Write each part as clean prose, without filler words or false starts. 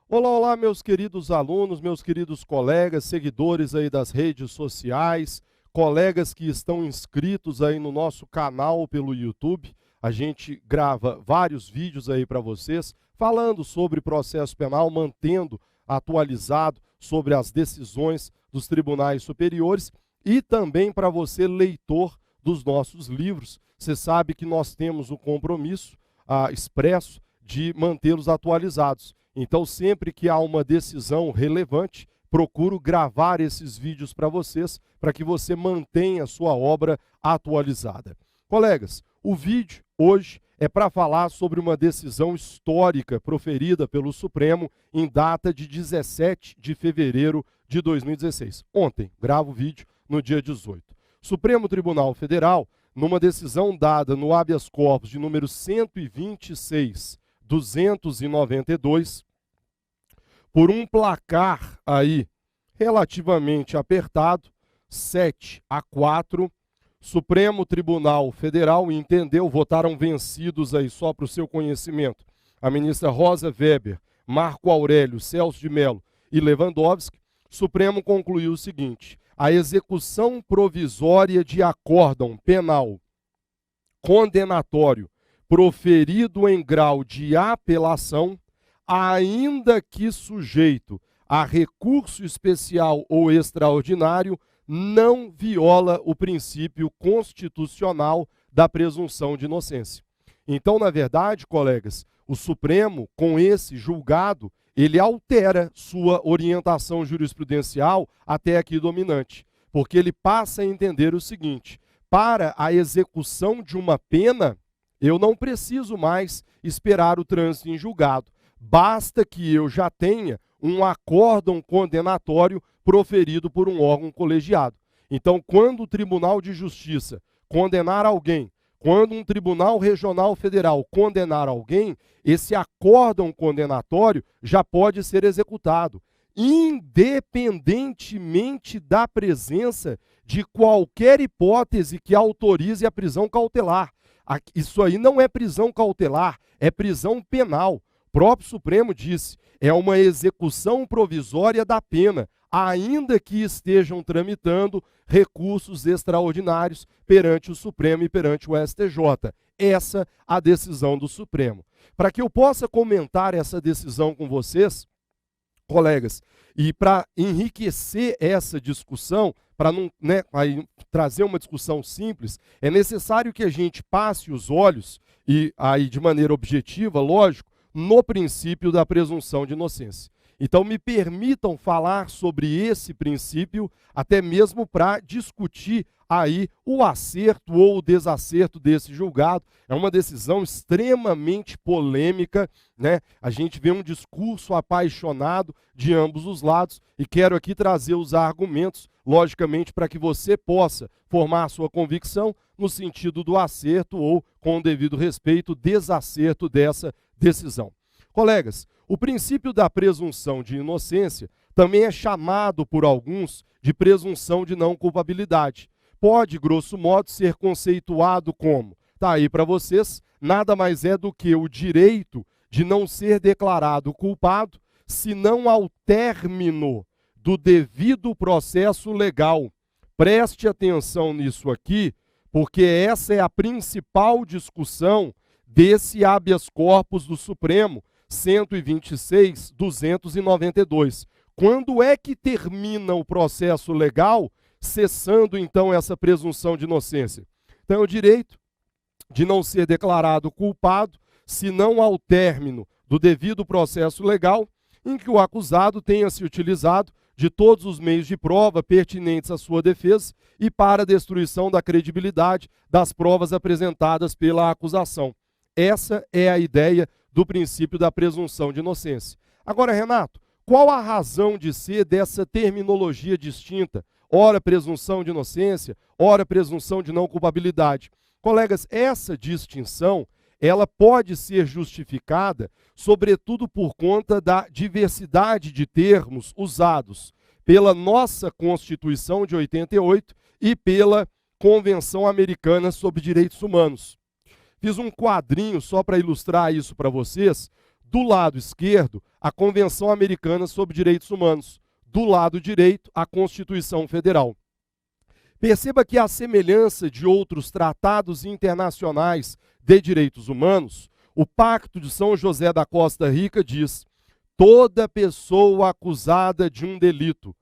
Olá, olá, meus queridos alunos, meus queridos colegas, seguidores aí das redes sociais, colegas que estão inscritos aí no nosso canal pelo YouTube. A gente grava vários vídeos aí para vocês, falando sobre processo penal, mantendo atualizado sobre as decisões dos tribunais superiores e também para você, leitor dos nossos livros. Você sabe que nós temos o compromisso expresso de mantê-los atualizados. Então, sempre que há uma decisão relevante, procuro gravar esses vídeos para vocês, para que você mantenha a sua obra atualizada. Colegas, o vídeo hoje é para falar sobre uma decisão histórica proferida pelo Supremo em data de 17 de fevereiro de 2016. Ontem, gravo o vídeo no dia 18. Supremo Tribunal Federal, numa decisão dada no habeas corpus de número 126/292, por um placar aí relativamente apertado, 7-4, Supremo Tribunal Federal entendeu, votaram vencidos aí só para o seu conhecimento, a ministra Rosa Weber, Marco Aurélio, Celso de Mello e Lewandowski. Supremo concluiu o seguinte: a execução provisória de acórdão penal condenatório proferido em grau de apelação, ainda que sujeito a recurso especial ou extraordinário, não viola o princípio constitucional da presunção de inocência. Então, na verdade, colegas, o Supremo, com esse julgado, ele altera sua orientação jurisprudencial até aqui dominante, porque ele passa a entender o seguinte: para a execução de uma pena, eu não preciso mais esperar o trânsito em julgado. Basta que eu já tenha um acórdão condenatório proferido por um órgão colegiado. Então, quando o Tribunal de Justiça condenar alguém, quando um Tribunal Regional Federal condenar alguém, esse acórdão condenatório já pode ser executado, independentemente da presença de qualquer hipótese que autorize a prisão cautelar. Isso aí não é prisão cautelar, é prisão penal. O próprio Supremo disse, é uma execução provisória da pena, ainda que estejam tramitando recursos extraordinários perante o Supremo e perante o STJ. Essa a decisão do Supremo. Para que eu possa comentar essa decisão com vocês, colegas, e para enriquecer essa discussão, para não trazer uma discussão simples, é necessário que a gente passe os olhos, e aí de maneira objetiva, lógico, no princípio da presunção de inocência. Então, me permitam falar sobre esse princípio, até mesmo para discutir aí o acerto ou o desacerto desse julgado. É uma decisão extremamente polêmica, né? A gente vê um discurso apaixonado de ambos os lados e quero aqui trazer os argumentos, logicamente, para que você possa formar a sua convicção no sentido do acerto ou, com o devido respeito, desacerto dessa decisão. Colegas, o princípio da presunção de inocência também é chamado por alguns de presunção de não culpabilidade. Pode, grosso modo, ser conceituado como, tá aí para vocês, nada mais é do que o direito de não ser declarado culpado, senão ao término do devido processo legal. Preste atenção nisso aqui, porque essa é a principal discussão desse habeas corpus do Supremo, 126/292. Quando é que termina o processo legal, cessando então essa presunção de inocência? Então, é o direito de não ser declarado culpado, senão ao término do devido processo legal, em que o acusado tenha se utilizado de todos os meios de prova pertinentes à sua defesa e para a destruição da credibilidade das provas apresentadas pela acusação. Essa é a ideia do princípio da presunção de inocência. Agora, Renato, qual a razão de ser dessa terminologia distinta? Ora presunção de inocência, ora presunção de não culpabilidade. Colegas, essa distinção, ela pode ser justificada, sobretudo por conta da diversidade de termos usados pela nossa Constituição de 88 e pela Convenção Americana sobre Direitos Humanos. Fiz um quadrinho só para ilustrar isso para vocês. Do lado esquerdo, a Convenção Americana sobre Direitos Humanos. Do lado direito, a Constituição Federal. Perceba que, à semelhança de outros tratados internacionais de direitos humanos, o Pacto de São José da Costa Rica diz: toda pessoa acusada de um delito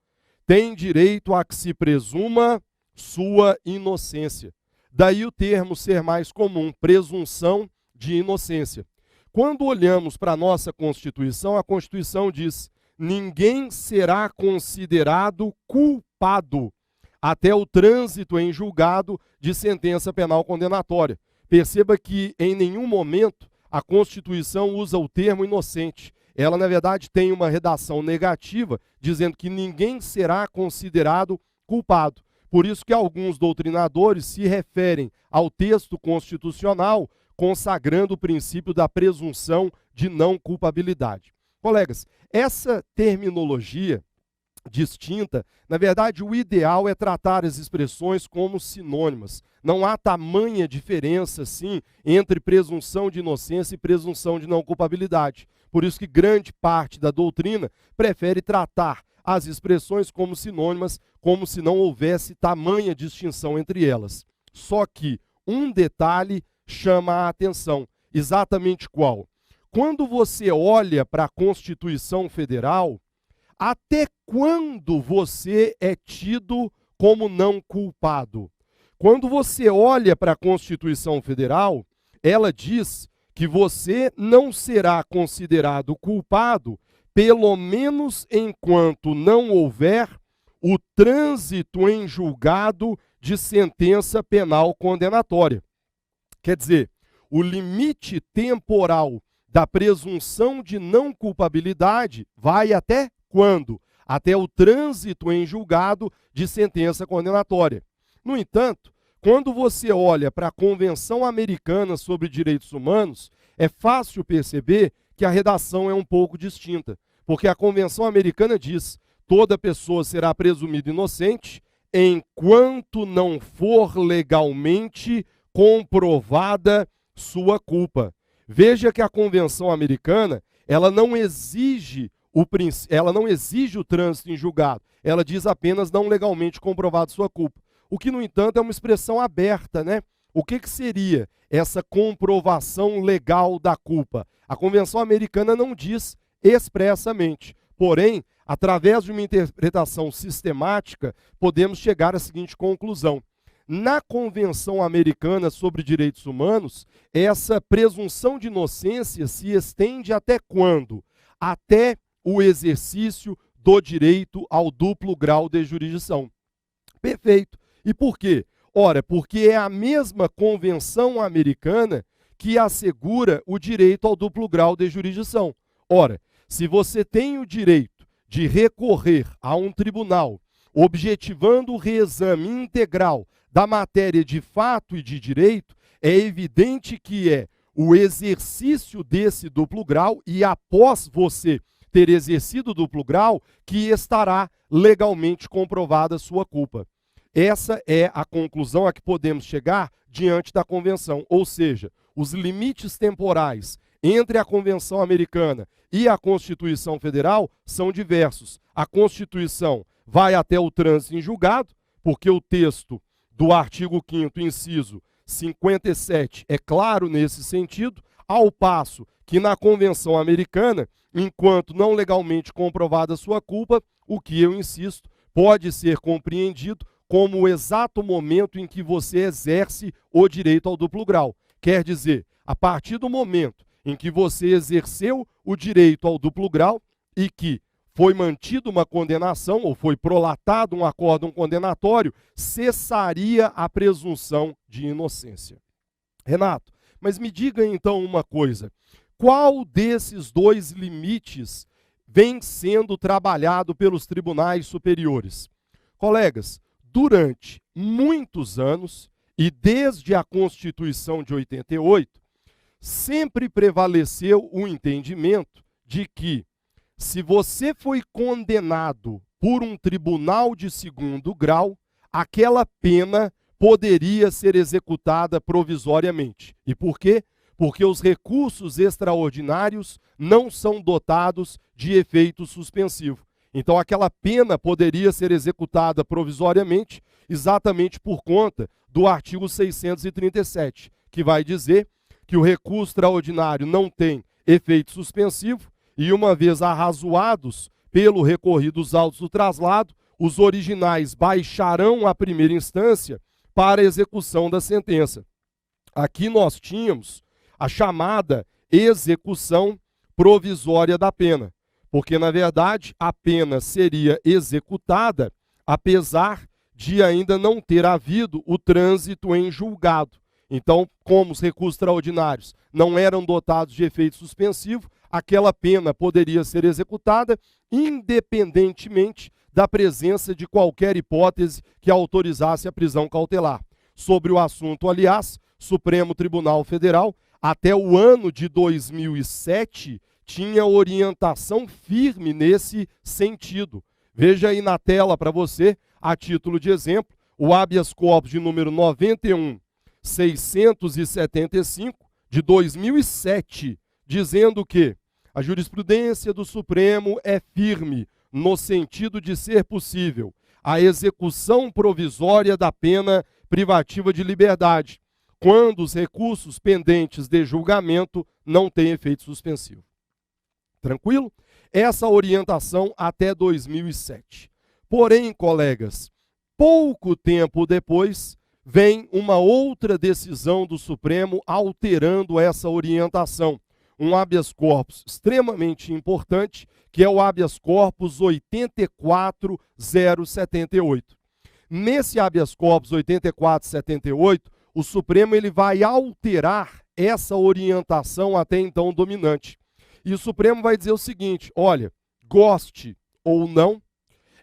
tem direito a que se presuma sua inocência. Daí o termo ser mais comum, presunção de inocência. Quando olhamos para a nossa Constituição, a Constituição diz: ninguém será considerado culpado até o trânsito em julgado de sentença penal condenatória. Perceba que em nenhum momento a Constituição usa o termo inocente. Ela, na verdade, tem uma redação negativa, dizendo que ninguém será considerado culpado. Por isso que alguns doutrinadores se referem ao texto constitucional consagrando o princípio da presunção de não culpabilidade. Colegas, essa terminologia distinta, na verdade, o ideal é tratar as expressões como sinônimas. Não há tamanha diferença, assim, entre presunção de inocência e presunção de não culpabilidade. Por isso que grande parte da doutrina prefere tratar as expressões como sinônimas, como se não houvesse tamanha distinção entre elas. Só que um detalhe chama a atenção. Exatamente qual? Quando você olha para a Constituição Federal, até quando você é tido como não culpado? Quando você olha para a Constituição Federal, ela diz que você não será considerado culpado, pelo menos enquanto não houver o trânsito em julgado de sentença penal condenatória. Quer dizer, o limite temporal da presunção de não culpabilidade vai até quando? Até o trânsito em julgado de sentença condenatória. No entanto, quando você olha para a Convenção Americana sobre Direitos Humanos, é fácil perceber que a redação é um pouco distinta, porque a Convenção Americana diz: toda pessoa será presumida inocente enquanto não for legalmente comprovada sua culpa. Veja que a Convenção Americana, ela não exige o trânsito em julgado, ela diz apenas não legalmente comprovada sua culpa. O que, no entanto, é uma expressão aberta, né? O que seria essa comprovação legal da culpa? A Convenção Americana não diz expressamente. Porém, através de uma interpretação sistemática, podemos chegar à seguinte conclusão. Na Convenção Americana sobre Direitos Humanos, essa presunção de inocência se estende até quando? Até o exercício do direito ao duplo grau de jurisdição. Perfeito. E por quê? Ora, porque é a mesma Convenção Americana que assegura o direito ao duplo grau de jurisdição. Ora, se você tem o direito de recorrer a um tribunal objetivando o reexame integral da matéria de fato e de direito, é evidente que é o exercício desse duplo grau e após você ter exercido o duplo grau que estará legalmente comprovada a sua culpa. Essa é a conclusão a que podemos chegar diante da Convenção, ou seja, os limites temporais entre a Convenção Americana e a Constituição Federal são diversos. A Constituição vai até o trânsito em julgado, porque o texto do artigo 5º, inciso 57, é claro nesse sentido, ao passo que na Convenção Americana, enquanto não legalmente comprovada sua culpa, o que eu insisto, pode ser compreendido como o exato momento em que você exerce o direito ao duplo grau. Quer dizer, a partir do momento em que você exerceu o direito ao duplo grau e que foi mantida uma condenação ou foi prolatado um acórdão condenatório, cessaria a presunção de inocência. Renato, mas me diga então uma coisa, qual desses dois limites vem sendo trabalhado pelos tribunais superiores? Colegas, durante muitos anos, e desde a Constituição de 88, sempre prevaleceu o entendimento de que, se você foi condenado por um tribunal de segundo grau, aquela pena poderia ser executada provisoriamente. E por quê? porque os recursos extraordinários não são dotados de efeito suspensivo. Então, aquela pena poderia ser executada provisoriamente, exatamente por conta do artigo 637, que vai dizer que o recurso extraordinário não tem efeito suspensivo e, uma vez arrazoados pelo recorrido dos autos do traslado, os originais baixarão a primeira instância para a execução da sentença. Aqui nós tínhamos a chamada execução provisória da pena, porque, na verdade, a pena seria executada apesar de ainda não ter havido o trânsito em julgado. Então, como os recursos extraordinários não eram dotados de efeito suspensivo, aquela pena poderia ser executada independentemente da presença de qualquer hipótese que autorizasse a prisão cautelar. Sobre o assunto, aliás, Supremo Tribunal Federal, até o ano de 2007, tinha orientação firme nesse sentido. Veja aí na tela para você, a título de exemplo, o habeas corpus de número 91.675, de 2007, dizendo que a jurisprudência do Supremo é firme no sentido de ser possível a execução provisória da pena privativa de liberdade, quando os recursos pendentes de julgamento não têm efeito suspensivo. Tranquilo? Essa orientação até 2007. Porém, colegas, pouco tempo depois, vem uma outra decisão do Supremo alterando essa orientação. Um habeas corpus extremamente importante, que é o habeas corpus 84078. Nesse habeas corpus 84078, o Supremo ele vai alterar essa orientação até então dominante. E o Supremo vai dizer o seguinte: olha, goste ou não,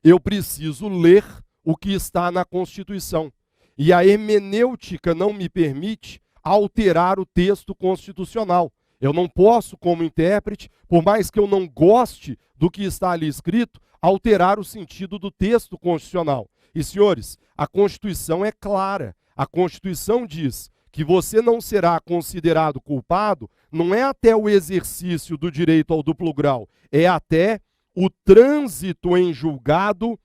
eu preciso ler o que está na Constituição. E a hermenêutica não me permite alterar o texto constitucional. Eu não posso, como intérprete, por mais que eu não goste do que está ali escrito, alterar o sentido do texto constitucional. E, senhores, a Constituição é clara. A Constituição diz que você não será considerado culpado, não é até o exercício do direito ao duplo grau, é até o trânsito em julgado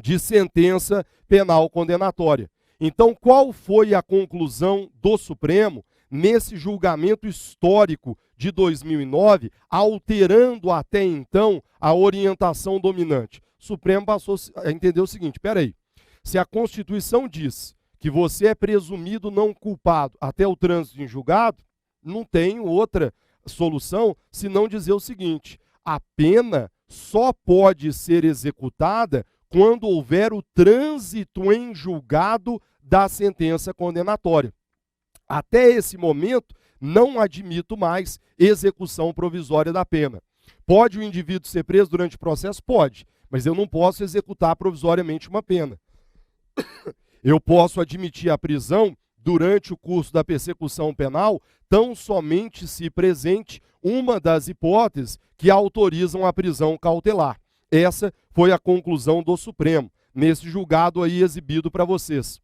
de sentença penal condenatória. Então, qual foi a conclusão do Supremo nesse julgamento histórico de 2009, alterando até então a orientação dominante? O Supremo passou a entender o seguinte: peraí, se a Constituição diz que você é presumido não culpado até o trânsito em julgado, não tem outra solução senão dizer o seguinte: a pena só pode ser executada quando houver o trânsito em julgado da sentença condenatória. Até esse momento, não admito mais execução provisória da pena. Pode o indivíduo ser preso durante o processo? Pode, mas eu não posso executar provisoriamente uma pena. Eu posso admitir a prisão durante o curso da persecução penal, tão somente se presente uma das hipóteses que autorizam a prisão cautelar. Essa foi a conclusão do Supremo, nesse julgado aí exibido para vocês.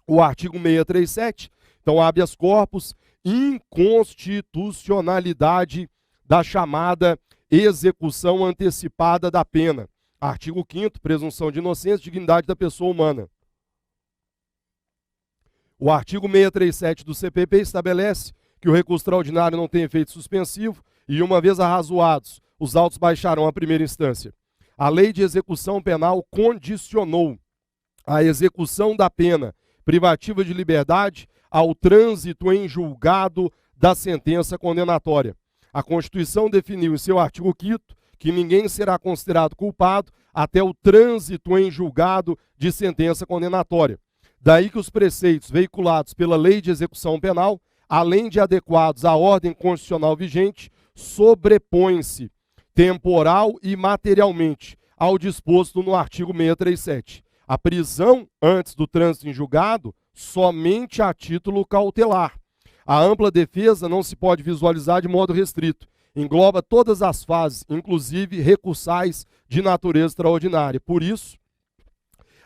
O artigo 637, então, habeas corpus, inconstitucionalidade da chamada execução antecipada da pena. Artigo 5º, presunção de inocência e dignidade da pessoa humana. O artigo 637 do CPP estabelece que o recurso extraordinário não tem efeito suspensivo e, uma vez arrazoados, os autos baixarão a primeira instância. A lei de execução penal condicionou a execução da pena privativa de liberdade ao trânsito em julgado da sentença condenatória. A Constituição definiu em seu artigo 5º que ninguém será considerado culpado até o trânsito em julgado de sentença condenatória. Daí que os preceitos veiculados pela Lei de Execução Penal, além de adequados à ordem constitucional vigente, sobrepõem-se temporal e materialmente ao disposto no artigo 637. A prisão antes do trânsito em julgado somente a título cautelar. A ampla defesa não se pode visualizar de modo restrito. Engloba todas as fases, inclusive recursais de natureza extraordinária. Por isso,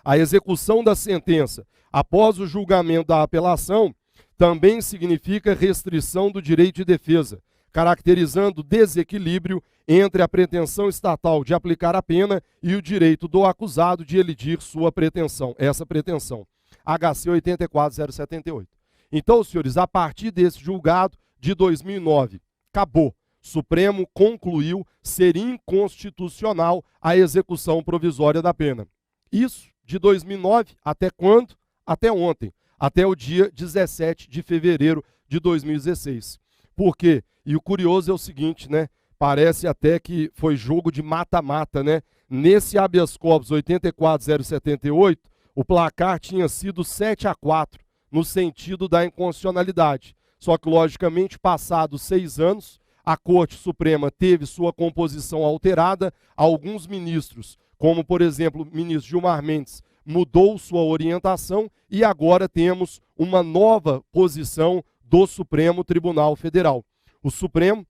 a execução da sentença após o julgamento da apelação também significa restrição do direito de defesa, caracterizando desequilíbrio entre a pretensão estatal de aplicar a pena e o direito do acusado de elidir sua pretensão, essa pretensão. HC 84078. Então, senhores, a partir desse julgado de 2009, acabou. Supremo concluiu ser inconstitucional a execução provisória da pena. Isso de 2009 até quando? Até ontem, até o dia 17 de fevereiro de 2016. Por quê? E o curioso é o seguinte, né? Parece até que foi jogo de mata-mata, né? Nesse habeas corpus 84078, o placar tinha sido 7-4, no sentido da inconstitucionalidade. Só que, logicamente, passados 6 anos, a Corte Suprema teve sua composição alterada, alguns ministros, como, por exemplo, o ministro Gilmar Mendes, mudou sua orientação e agora temos uma nova posição do Supremo Tribunal Federal. O Supremo,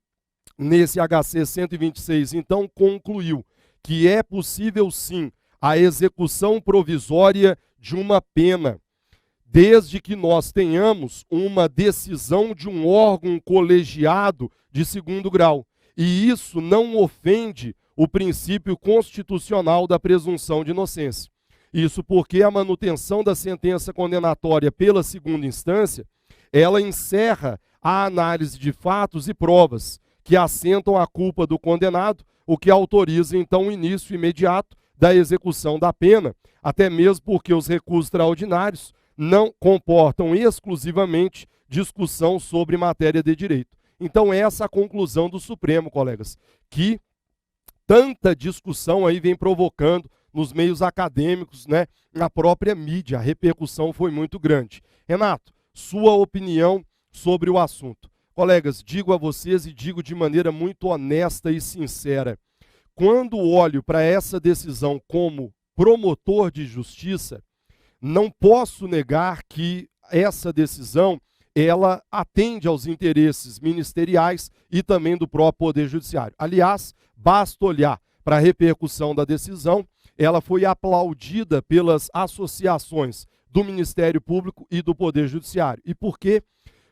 nesse HC 126, então, concluiu que é possível, sim, a execução provisória de uma pena, desde que nós tenhamos uma decisão de um órgão colegiado de segundo grau. E isso não ofende o princípio constitucional da presunção de inocência. Isso porque a manutenção da sentença condenatória pela segunda instância, ela encerra a análise de fatos e provas que assentam a culpa do condenado, o que autoriza, então, o início imediato da execução da pena, até mesmo porque os recursos extraordinários não comportam exclusivamente discussão sobre matéria de direito. Então, essa é a conclusão do Supremo, colegas, que tanta discussão aí vem provocando nos meios acadêmicos, né, na própria mídia. A repercussão foi muito grande. Renato, sua opinião sobre o assunto. Colegas, digo a vocês e digo de maneira muito honesta e sincera, quando olho para essa decisão como promotor de justiça, não posso negar que essa decisão, ela atende aos interesses ministeriais e também do próprio Poder Judiciário. Aliás, basta olhar para a repercussão da decisão, ela foi aplaudida pelas associações do Ministério Público e do Poder Judiciário. E por quê?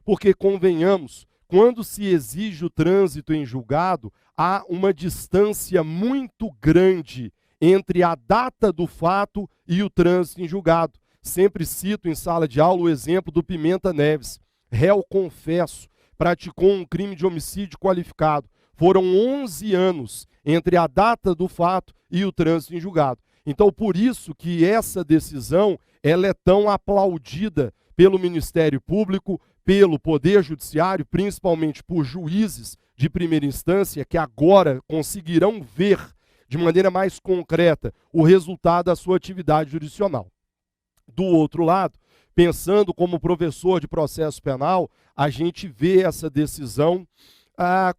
Porque, convenhamos, quando se exige o trânsito em julgado, há uma distância muito grande entre a data do fato e o trânsito em julgado. Sempre cito em sala de aula o exemplo do Pimenta Neves. Réu confesso, praticou um crime de homicídio qualificado. Foram 11 anos entre a data do fato e o trânsito em julgado. Então, por isso que essa decisão ela é tão aplaudida pelo Ministério Público, pelo Poder Judiciário, principalmente por juízes de primeira instância, que agora conseguirão ver de maneira mais concreta o resultado da sua atividade jurisdicional. Do outro lado, pensando como professor de processo penal, a gente vê essa decisão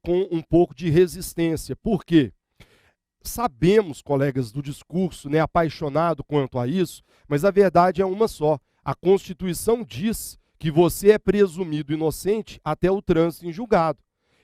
com um pouco de resistência. Por quê? Sabemos, colegas, do discurso, né, apaixonado quanto a isso, mas a verdade é uma só. A Constituição diz que você é presumido inocente até o trânsito em julgado.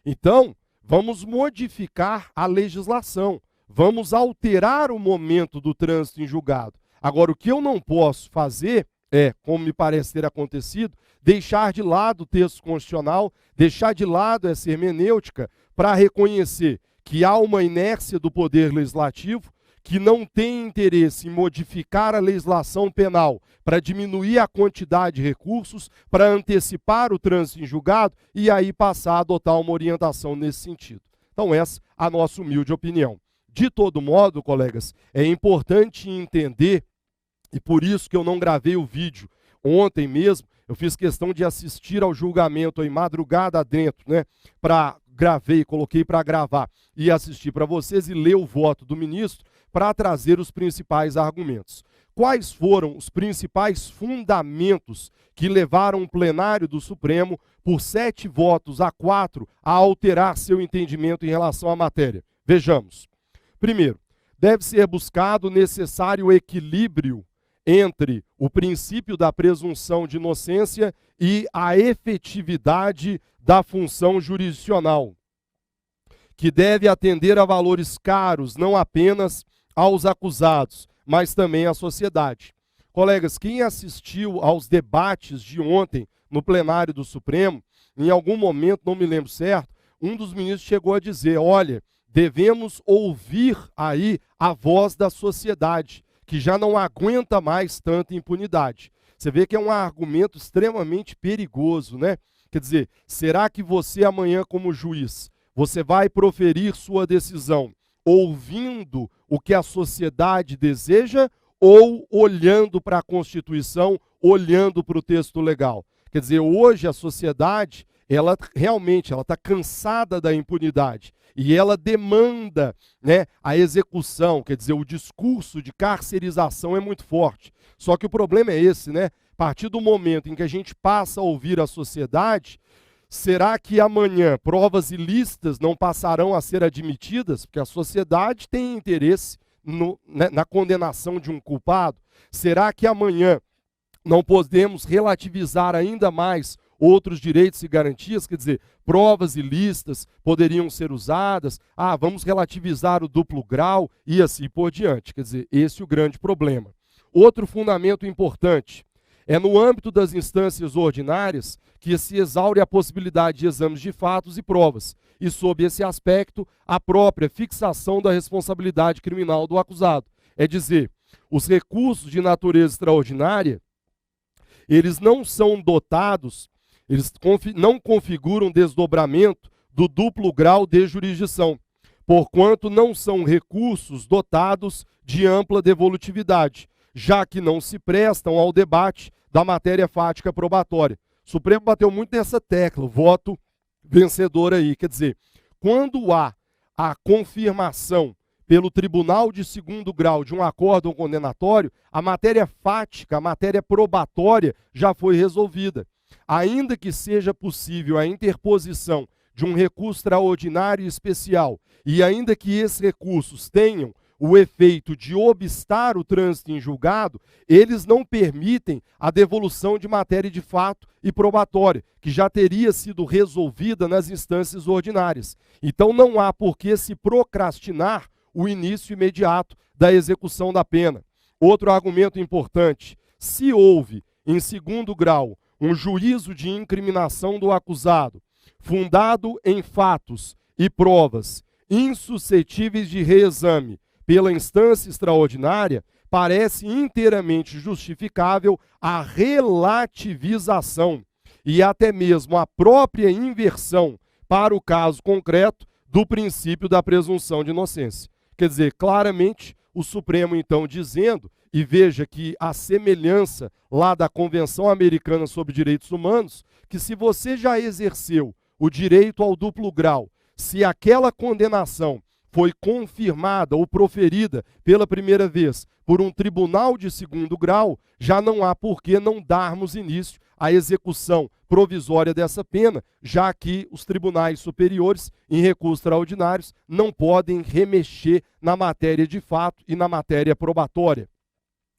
Então, vamos modificar a legislação, vamos alterar o momento do trânsito em julgado. Agora, o que eu não posso fazer é, como me parece ter acontecido, deixar de lado o texto constitucional, deixar de lado essa hermenêutica para reconhecer que há uma inércia do Poder Legislativo, que não tem interesse em modificar a legislação penal para diminuir a quantidade de recursos, para antecipar o trânsito em julgado e aí passar a adotar uma orientação nesse sentido. Então, essa é a nossa humilde opinião. De todo modo, colegas, é importante entender, e por isso que eu não gravei o vídeo ontem mesmo, eu fiz questão de assistir ao julgamento aí madrugada adentro, né, gravei, coloquei para gravar e assistir para vocês e ler o voto do ministro para trazer os principais argumentos. Quais foram os principais fundamentos que levaram o plenário do Supremo, por 7-4, a alterar seu entendimento em relação à matéria? Vejamos. Primeiro, deve ser buscado o necessário equilíbrio entre o princípio da presunção de inocência e a efetividade da função jurisdicional, que deve atender a valores caros, não apenas aos acusados, mas também à sociedade. Colegas, quem assistiu aos debates de ontem no plenário do Supremo, em algum momento, não me lembro certo, um dos ministros chegou a dizer, olha, devemos ouvir aí a voz da sociedade, que já não aguenta mais tanta impunidade. Você vê que é um argumento extremamente perigoso, né? Quer dizer, será que você amanhã como juiz, você vai proferir sua decisão ouvindo o que a sociedade deseja ou olhando para a Constituição, olhando para o texto legal? Quer dizer, hoje a sociedade, ela realmente está cansada da impunidade e ela demanda, né, a execução, quer dizer, o discurso de carcerização é muito forte. Só que o problema é esse, né? A partir do momento em que a gente passa a ouvir a sociedade, será que amanhã provas ilícitas não passarão a ser admitidas? Porque a sociedade tem interesse na condenação de um culpado. Será que amanhã não podemos relativizar ainda mais outros direitos e garantias? Quer dizer, provas ilícitas poderiam ser usadas, vamos relativizar o duplo grau e assim por diante. Quer dizer, esse é o grande problema. Outro fundamento importante é no âmbito das instâncias ordinárias que se exaure a possibilidade de exames de fatos e provas, e sob esse aspecto, a própria fixação da responsabilidade criminal do acusado. É dizer, os recursos de natureza extraordinária, eles não são dotados, eles não configuram desdobramento do duplo grau de jurisdição, porquanto não são recursos dotados de ampla devolutividade, já que não se prestam ao debate da matéria fática probatória. O Supremo bateu muito nessa tecla, o voto vencedor aí. Quer dizer, quando há a confirmação pelo Tribunal de Segundo Grau de um acórdão condenatório, a matéria fática, a matéria probatória já foi resolvida. Ainda que seja possível a interposição de um recurso extraordinário e especial, e ainda que esses recursos tenham o efeito de obstar o trânsito em julgado, eles não permitem a devolução de matéria de fato e probatória, que já teria sido resolvida nas instâncias ordinárias. Então não há por que se procrastinar o início imediato da execução da pena. Outro argumento importante, se houve, em segundo grau, um juízo de incriminação do acusado, fundado em fatos e provas insuscetíveis de reexame pela instância extraordinária, parece inteiramente justificável a relativização e até mesmo a própria inversão, para o caso concreto, do princípio da presunção de inocência. Quer dizer, claramente, o Supremo, então, dizendo, e veja que a semelhança lá da Convenção Americana sobre Direitos Humanos, que se você já exerceu o direito ao duplo grau, se aquela condenação foi confirmada ou proferida pela primeira vez por um tribunal de segundo grau, já não há por que não darmos início à execução provisória dessa pena, já que os tribunais superiores, em recursos extraordinários, não podem remexer na matéria de fato e na matéria probatória.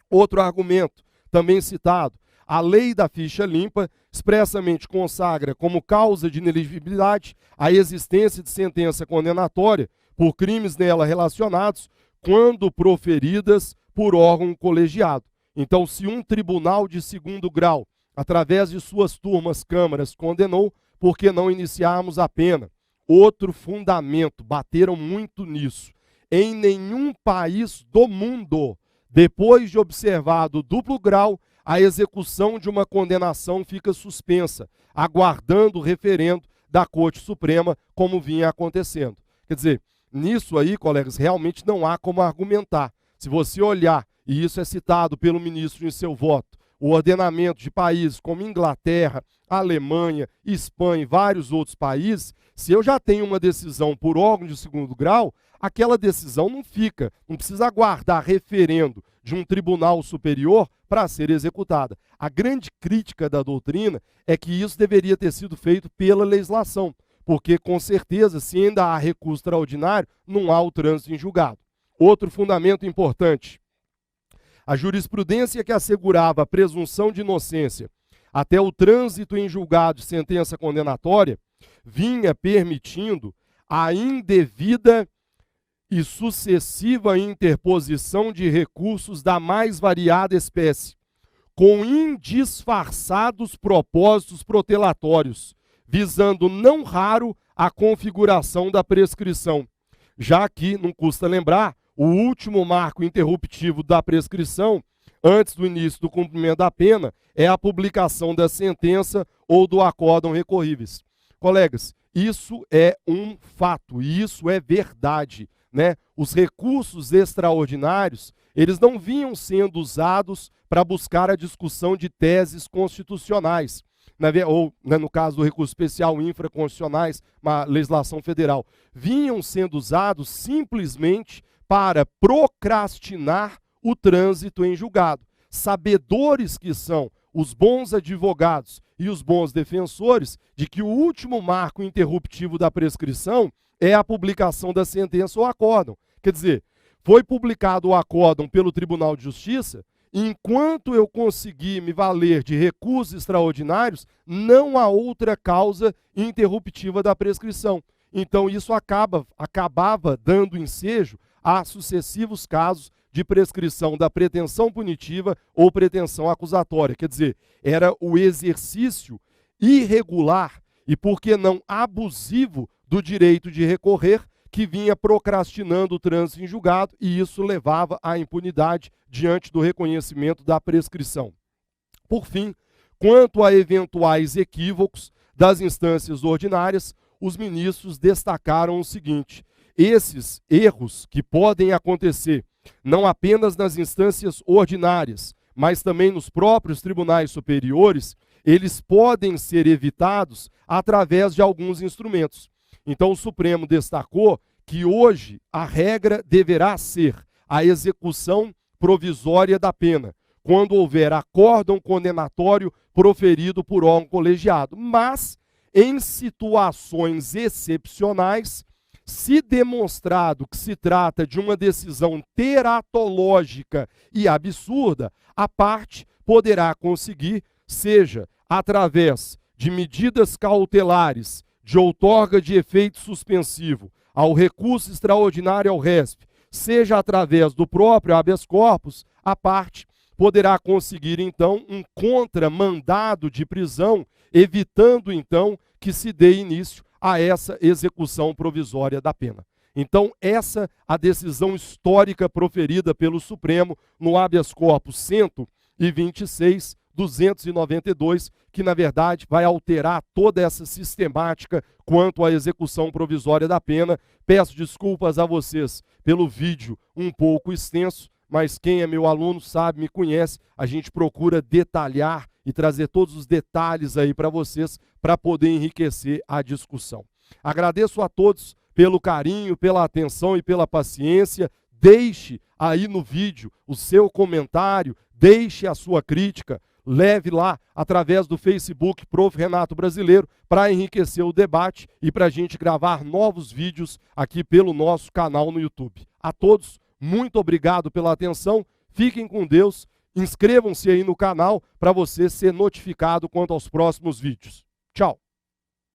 Outro argumento, também citado, a lei da ficha limpa expressamente consagra como causa de inelegibilidade a existência de sentença condenatória por crimes nela relacionados, quando proferidas por órgão colegiado. Então, se um tribunal de segundo grau, através de suas turmas, câmaras, condenou, por que não iniciarmos a pena? Outro fundamento, bateram muito nisso. Em nenhum país do mundo, depois de observado o duplo grau, a execução de uma condenação fica suspensa, aguardando o referendo da Corte Suprema, como vinha acontecendo. Quer dizer, nisso aí, colegas, realmente não há como argumentar. Se você olhar, e isso é citado pelo ministro em seu voto, o ordenamento de países como Inglaterra, Alemanha, Espanha e vários outros países, se eu já tenho uma decisão por órgão de segundo grau, aquela decisão não fica, não precisa aguardar referendo de um tribunal superior para ser executada. A grande crítica da doutrina é que isso deveria ter sido feito pela legislação, porque, com certeza, se ainda há recurso extraordinário, não há o trânsito em julgado. Outro fundamento importante, a jurisprudência que assegurava a presunção de inocência até o trânsito em julgado de sentença condenatória, vinha permitindo a indevida e sucessiva interposição de recursos da mais variada espécie, com indisfarçados propósitos protelatórios, visando não raro a configuração da prescrição. Já que, não custa lembrar, o último marco interruptivo da prescrição, antes do início do cumprimento da pena, é a publicação da sentença ou do acórdão recorríveis. Colegas, isso é um fato, e isso é verdade, né? Os recursos extraordinários, eles não vinham sendo usados para buscar a discussão de teses constitucionais, ou, né, no caso do recurso especial, infraconstitucionais, uma legislação federal, vinham sendo usados simplesmente para procrastinar o trânsito em julgado. Sabedores que são os bons advogados e os bons defensores de que o último marco interruptivo da prescrição é a publicação da sentença ou acórdão. Quer dizer, foi publicado o acórdão pelo Tribunal de Justiça, enquanto eu conseguir me valer de recursos extraordinários, não há outra causa interruptiva da prescrição. Então isso acabava dando ensejo a sucessivos casos de prescrição da pretensão punitiva ou pretensão acusatória. Quer dizer, era o exercício irregular e, por que não, abusivo do direito de recorrer que vinha procrastinando o trânsito em julgado, e isso levava à impunidade diante do reconhecimento da prescrição. Por fim, quanto a eventuais equívocos das instâncias ordinárias, os ministros destacaram o seguinte: esses erros que podem acontecer não apenas nas instâncias ordinárias, mas também nos próprios tribunais superiores, eles podem ser evitados através de alguns instrumentos. Então o Supremo destacou que hoje a regra deverá ser a execução provisória da pena, quando houver acórdão condenatório proferido por órgão colegiado. Mas, em situações excepcionais, se demonstrado que se trata de uma decisão teratológica e absurda, a parte poderá conseguir, seja através de medidas cautelares, de outorga de efeito suspensivo ao recurso extraordinário ao RESP, seja através do próprio habeas corpus, a parte poderá conseguir, então, um contramandado de prisão, evitando, então, que se dê início a essa execução provisória da pena. Então, essa a decisão histórica proferida pelo Supremo no habeas corpus 126/292, que, na verdade, vai alterar toda essa sistemática quanto à execução provisória da pena. Peço desculpas a vocês pelo vídeo um pouco extenso, mas quem é meu aluno sabe, me conhece, a gente procura detalhar e trazer todos os detalhes aí para vocês, para poder enriquecer a discussão. Agradeço a todos pelo carinho, pela atenção e pela paciência. Deixe aí no vídeo o seu comentário, deixe a sua crítica, leve lá através do Facebook Prof. Renato Brasileiro para enriquecer o debate e para a gente gravar novos vídeos aqui pelo nosso canal no YouTube. A todos, muito obrigado pela atenção, fiquem com Deus, inscrevam-se aí no canal para você ser notificado quanto aos próximos vídeos. Tchau!